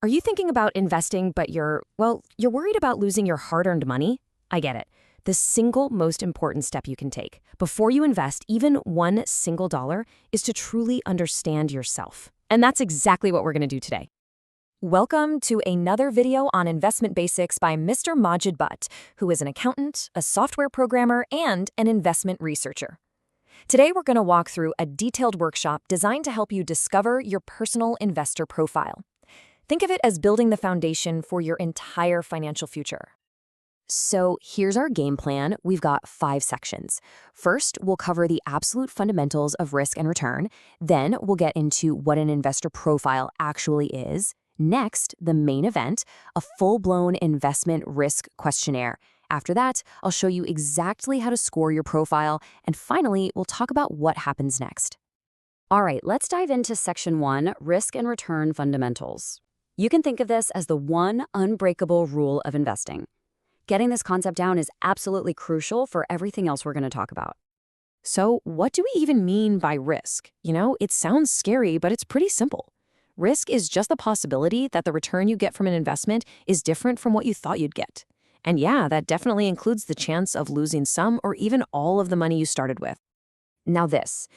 Are you thinking about investing, but you're worried about losing your hard-earned money? I get it. The single most important step you can take before you invest even one single dollar is to truly understand yourself. And that's exactly what we're going to do today. Welcome to another video on investment basics by Mr. Majid Butt, who is an accountant, a software programmer, and an investment researcher. Today, we're going to walk through a detailed workshop designed to help you discover your personal investor profile. Think of it as building the foundation for your entire financial future. So here's our game plan. We've got 5 sections. First, we'll cover the absolute fundamentals of risk and return. Then we'll get into what an investor profile actually is. Next, the main event, a full-blown investment risk questionnaire. After that, I'll show you exactly how to score your profile. And finally, we'll talk about what happens next. All right, let's dive into section 1, risk and return fundamentals. You can think of this as the one unbreakable rule of investing. Getting this concept down is absolutely crucial for everything else we're going to talk about. So what do we even mean by risk? It sounds scary, but it's pretty simple. Risk is just the possibility that the return you get from an investment is different from what you thought you'd get. And yeah, that definitely includes the chance of losing some or even all of the money you started with. Now this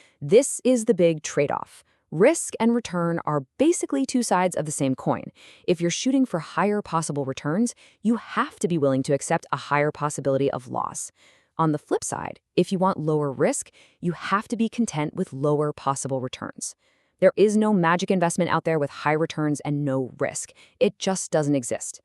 is the big trade-off. Risk and return are basically 2 sides of the same coin. If you're shooting for higher possible returns, you have to be willing to accept a higher possibility of loss. On the flip side, if you want lower risk, you have to be content with lower possible returns. There is no magic investment out there with high returns and no risk. It just doesn't exist.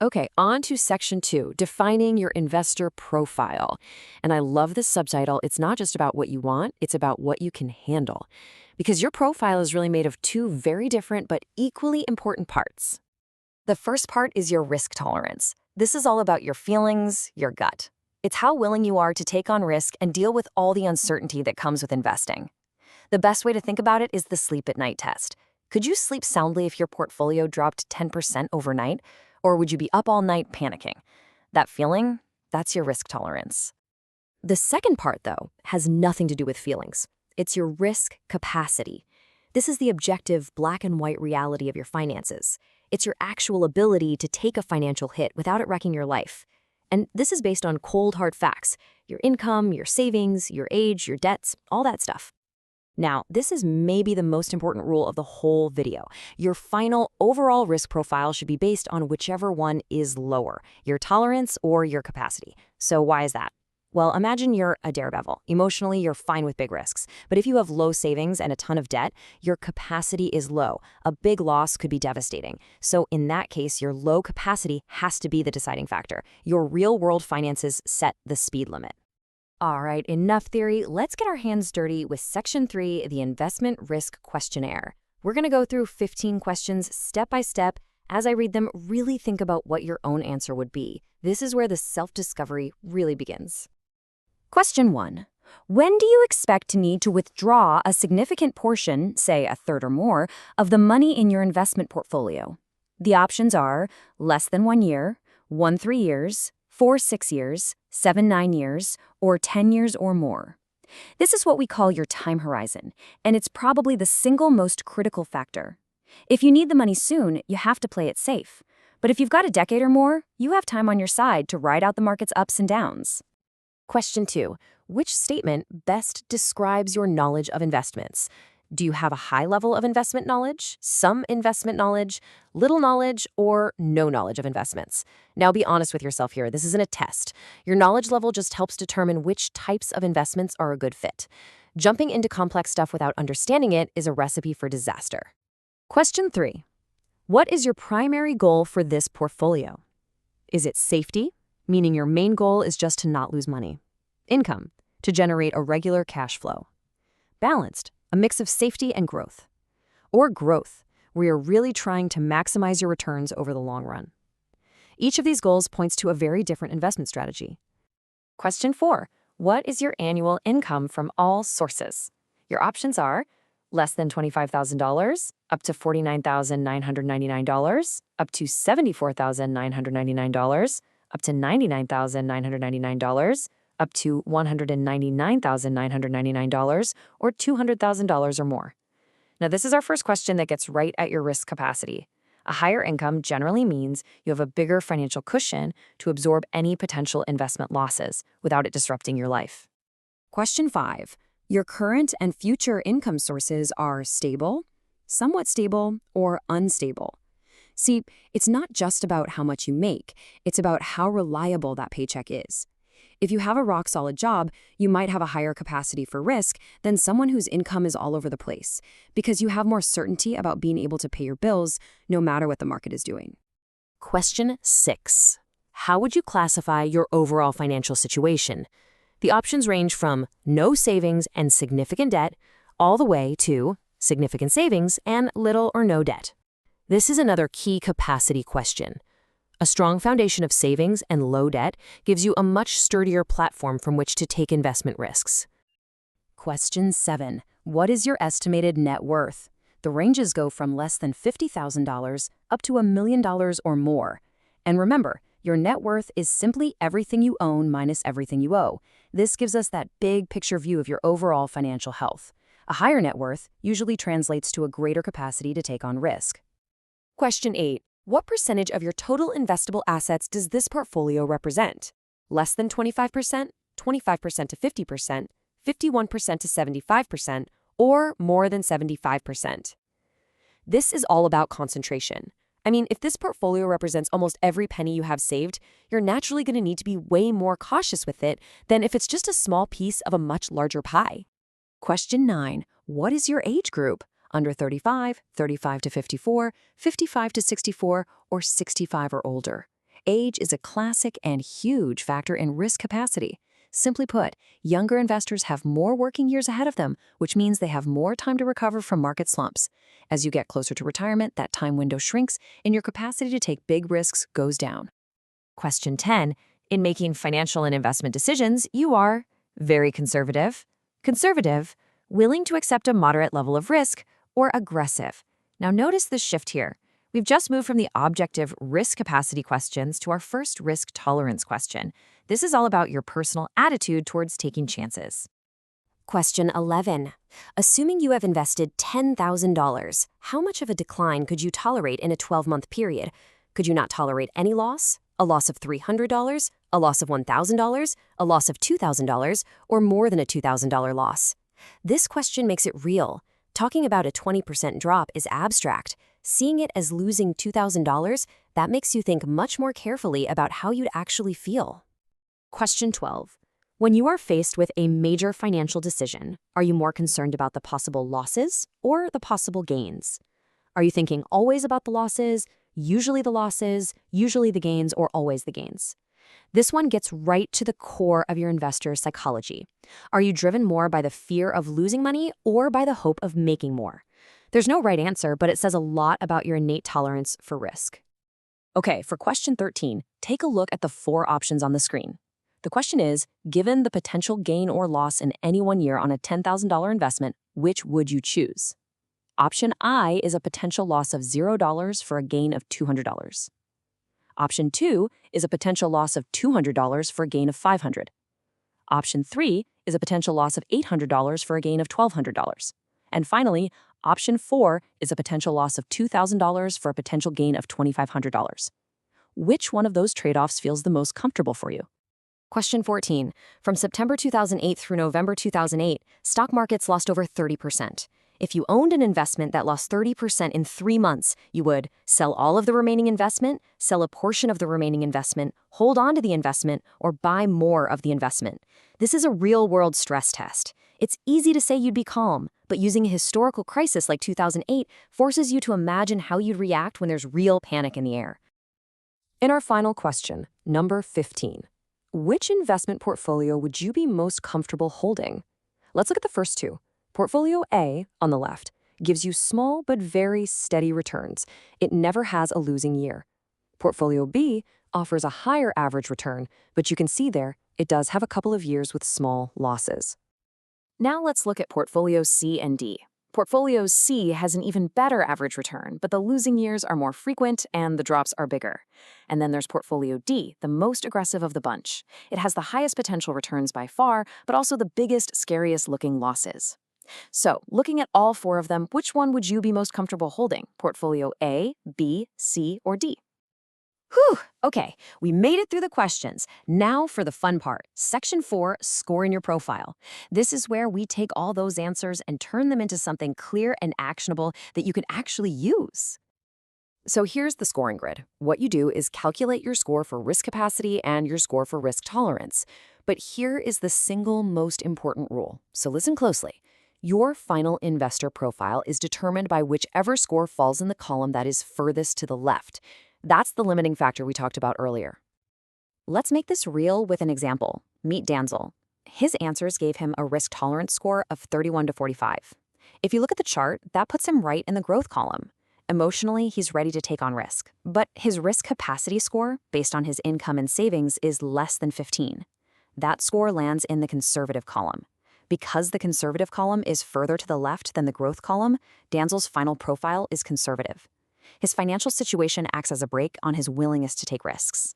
Okay, on to section 2, defining your investor profile. And I love this subtitle. It's not just about what you want, it's about what you can handle. Because your profile is really made of 2 very different but equally important parts. The first part is your risk tolerance. This is all about your feelings, your gut. It's how willing you are to take on risk and deal with all the uncertainty that comes with investing. The best way to think about it is the sleep at night test. Could you sleep soundly if your portfolio dropped 10% overnight? Or would you be up all night panicking? That feeling, that's your risk tolerance. The second part, though, has nothing to do with feelings. It's your risk capacity. This is the objective black and white reality of your finances. It's your actual ability to take a financial hit without it wrecking your life. And this is based on cold, hard facts: your income, your savings, your age, your debts, all that stuff. Now, this is maybe the most important rule of the whole video. Your final overall risk profile should be based on whichever one is lower, your tolerance or your capacity. So why is that? Well, imagine you're a daredevil. Emotionally, you're fine with big risks. But if you have low savings and a ton of debt, your capacity is low. A big loss could be devastating. So in that case, your low capacity has to be the deciding factor. Your real-world finances set the speed limit. All right, enough theory. Let's get our hands dirty with section 3, the investment risk questionnaire. We're going to go through 15 questions step by step. As I read them, really think about what your own answer would be. This is where the self-discovery really begins. Question 1. When do you expect to need to withdraw a significant portion, say a third or more, of the money in your investment portfolio? The options are less than 1 year, 3 years, 6 years, 9 years, or 10 years or more. This is what we call your time horizon, and it's probably the single most critical factor. If you need the money soon, you have to play it safe. But if you've got a decade or more, you have time on your side to ride out the market's ups and downs. Question 2. Which statement best describes your knowledge of investments? Do you have a high level of investment knowledge, some investment knowledge, little knowledge, or no knowledge of investments? Now be honest with yourself here. This isn't a test. Your knowledge level just helps determine which types of investments are a good fit. Jumping into complex stuff without understanding it is a recipe for disaster. Question 3. What is your primary goal for this portfolio? Is it safety, meaning your main goal is just to not lose money? Income, to generate a regular cash flow? Balanced, a mix of safety and growth? Or growth, where you're really trying to maximize your returns over the long run? Each of these goals points to a very different investment strategy. Question 4. What is your annual income from all sources? Your options are less than $25,000, up to $49,999, up to $74,999, up to $99,999, up to $199,999, or $200,000 or more. Now, this is our first question that gets right at your risk capacity. A higher income generally means you have a bigger financial cushion to absorb any potential investment losses without it disrupting your life. Question 5. Your current and future income sources are stable, somewhat stable, or unstable. See, it's not just about how much you make, it's about how reliable that paycheck is. If you have a rock-solid job, you might have a higher capacity for risk than someone whose income is all over the place, because you have more certainty about being able to pay your bills no matter what the market is doing. Question 6. How would you classify your overall financial situation? The options range from no savings and significant debt all the way to significant savings and little or no debt. This is another key capacity question. A strong foundation of savings and low debt gives you a much sturdier platform from which to take investment risks. Question 7. What is your estimated net worth? The ranges go from less than $50,000 up to $1 million or more. And remember, your net worth is simply everything you own minus everything you owe. This gives us that big picture view of your overall financial health. A higher net worth usually translates to a greater capacity to take on risk. Question 8. What percentage of your total investable assets does this portfolio represent? Less than 25%, 25% to 50%, 51% to 75%, or more than 75%? This is all about concentration. I mean, if this portfolio represents almost every penny you have saved, you're naturally going to need to be way more cautious with it than if it's just a small piece of a much larger pie. Question 9. What is your age group? Under 35, 35 to 54, 55 to 64, or 65 or older. Age is a classic and huge factor in risk capacity. Simply put, younger investors have more working years ahead of them, which means they have more time to recover from market slumps. As you get closer to retirement, that time window shrinks and your capacity to take big risks goes down. Question 10. In making financial and investment decisions, you are very conservative, willing to accept a moderate level of risk, or aggressive. Now notice this shift here. We've just moved from the objective risk capacity questions to our first risk tolerance question. This is all about your personal attitude towards taking chances. Question 11. Assuming you have invested $10,000, how much of a decline could you tolerate in a 12-month period? Could you not tolerate any loss? A loss of $300? A loss of $1,000? A loss of $2,000? Or more than a $2,000 loss? This question makes it real. Talking about a 20% drop is abstract. Seeing it as losing $2,000, that makes you think much more carefully about how you'd actually feel. Question 12. When you are faced with a major financial decision, are you more concerned about the possible losses or the possible gains? Are you thinking always about the losses, usually the gains, or always the gains? This one gets right to the core of your investor's psychology. Are you driven more by the fear of losing money or by the hope of making more? There's no right answer, but it says a lot about your innate tolerance for risk. Okay, for question 13, take a look at the 4 options on the screen. The question is, given the potential gain or loss in any one year on a $10,000 investment, which would you choose? Option I is a potential loss of $0 for a gain of $200. Option 2 is a potential loss of $200 for a gain of $500. Option 3 is a potential loss of $800 for a gain of $1,200. And finally, option 4 is a potential loss of $2,000 for a potential gain of $2,500. Which one of those trade-offs feels the most comfortable for you? Question 14. From September 2008 through November 2008, stock markets lost over 30%. If you owned an investment that lost 30% in 3 months, you would sell all of the remaining investment, sell a portion of the remaining investment, hold on to the investment, or buy more of the investment. This is a real-world stress test. It's easy to say you'd be calm, but using a historical crisis like 2008 forces you to imagine how you'd react when there's real panic in the air. In our final question, number 15, which investment portfolio would you be most comfortable holding? Let's look at the first 2. Portfolio A, on the left, gives you small but very steady returns. It never has a losing year. Portfolio B offers a higher average return, but you can see there, it does have a couple of years with small losses. Now let's look at Portfolio C and D. Portfolio C has an even better average return, but the losing years are more frequent and the drops are bigger. And then there's Portfolio D, the most aggressive of the bunch. It has the highest potential returns by far, but also the biggest, scariest looking losses. So, looking at all four of them, which one would you be most comfortable holding? Portfolio A, B, C, or D? Whew, okay, we made it through the questions. Now for the fun part, Section 4, scoring your profile. This is where we take all those answers and turn them into something clear and actionable that you can actually use. So here's the scoring grid. What you do is calculate your score for risk capacity and your score for risk tolerance. But here is the single most important rule. So listen closely. Your final investor profile is determined by whichever score falls in the column that is furthest to the left. That's the limiting factor we talked about earlier. Let's make this real with an example. Meet Danzel. His answers gave him a risk tolerance score of 31 to 45. If you look at the chart, that puts him right in the growth column. Emotionally, he's ready to take on risk, but his risk capacity score, based on his income and savings, is less than 15. That score lands in the conservative column. Because the conservative column is further to the left than the growth column, Danzel's final profile is conservative. His financial situation acts as a brake on his willingness to take risks.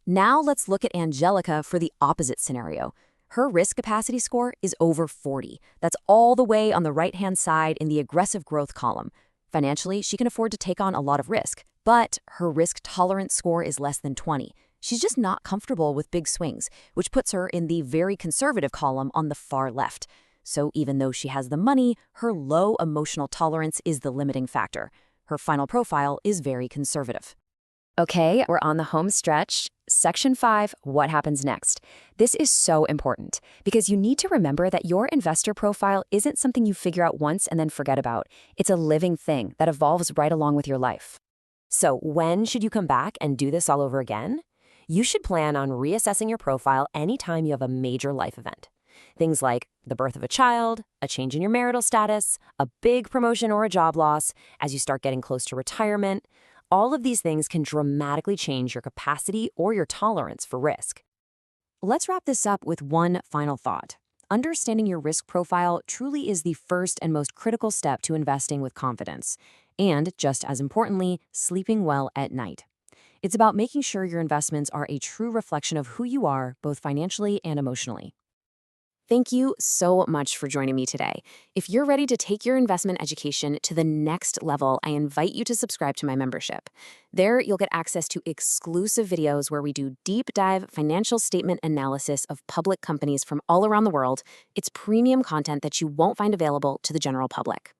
Now let's look at Angelica for the opposite scenario. Her risk capacity score is over 40. That's all the way on the right-hand side in the aggressive growth column. Financially, she can afford to take on a lot of risk, but her risk tolerance score is less than 20. She's just not comfortable with big swings, which puts her in the very conservative column on the far left. So even though she has the money, her low emotional tolerance is the limiting factor. Her final profile is very conservative. Okay, we're on the home stretch. Section 5, what happens next? This is so important because you need to remember that your investor profile isn't something you figure out once and then forget about. It's a living thing that evolves right along with your life. So when should you come back and do this all over again? You should plan on reassessing your profile anytime you have a major life event. Things like the birth of a child, a change in your marital status, a big promotion or a job loss, as you start getting close to retirement. All of these things can dramatically change your capacity or your tolerance for risk. Let's wrap this up with one final thought. Understanding your risk profile truly is the first and most critical step to investing with confidence, and just as importantly, sleeping well at night. It's about making sure your investments are a true reflection of who you are, both financially and emotionally. Thank you so much for joining me today. If you're ready to take your investment education to the next level, I invite you to subscribe to my membership. There, you'll get access to exclusive videos where we do deep dive financial statement analysis of public companies from all around the world. It's premium content that you won't find available to the general public.